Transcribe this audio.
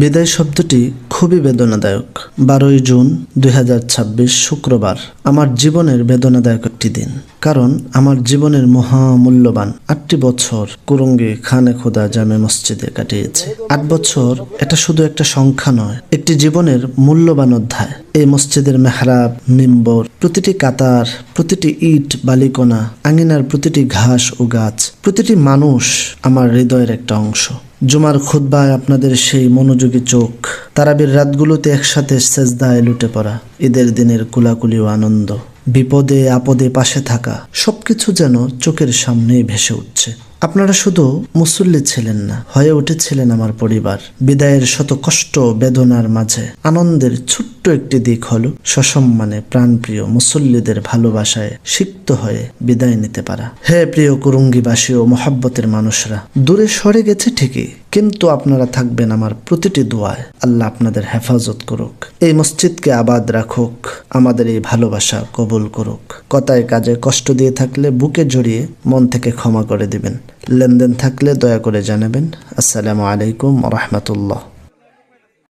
বিদায় শব্দটি খুবই বেদনাদায়ক। 12ই জুন 2026 শুক্রবার আমার জীবনের বেদনাদায়ক একটি দিন। কারণ আমার জীবনের মহামূল্যবান 8টি বছর কুরঙ্গি খানে খোদা জামে মসজিদে কাটিয়েছে। 8 বছর এটা শুধু একটা সংখ্যা নয়, একটি জীবনের মূল্যবান অধ্যায়। এই মসজিদের মেহরাব, মিম্বর, প্রতিটি কাতার, প্রতিটি ইট বালিকণা, আঙিনার প্রতিটি ঘাস ও গাছ, প্রতিটি মানুষ আমার হৃদয়ের একটা অংশ। জুমার খুতবায় আপনাদের সেই মনোযোগী চোখ, তারাবির রাতগুলোতে একসাথে সেজদায় লুটে পড়া, ঈদের দিনের কুলাকুলি ও আনন্দ, বিপদে আপদে পাশে থাকা, সবকিছু যেন চোখের সামনেই ভেসে উঠছে। আপনারা শুধু মুসল্লি ছিলেন না, হয়ে উঠেছিলেন আমার পরিবার। বিদায়ের শত কষ্ট বেদনার মাঝে আনন্দের ছোট্ট একটি দিক হলো সসম্মানে প্রাণপ্রিয় মুসল্লিদের ভালোবাসায় সিক্ত হয়ে বিদায় নিতে পারা। হে প্রিয় কুরুঙ্গিবাসী ও মহাব্বতের মানুষরা, দূরে সরে গেছে ঠিকই, কিন্তু আপনারা থাকবেন আমার প্রতিটি দোয়ায়। আল্লাহ আপনাদের হেফাজত করুক, এই মসজিদকে আবাদ রাখুক, আমাদের এই ভালোবাসা কবুল করুক। কথায় কাজে কষ্ট দিয়ে থাকলে বুকে জড়িয়ে মন থেকে ক্ষমা করে দিবেন। লেনদেন থাকলে দয়া করে জানাবেন। আসসালামু আলাইকুম ওয়া রাহমাতুল্লাহ।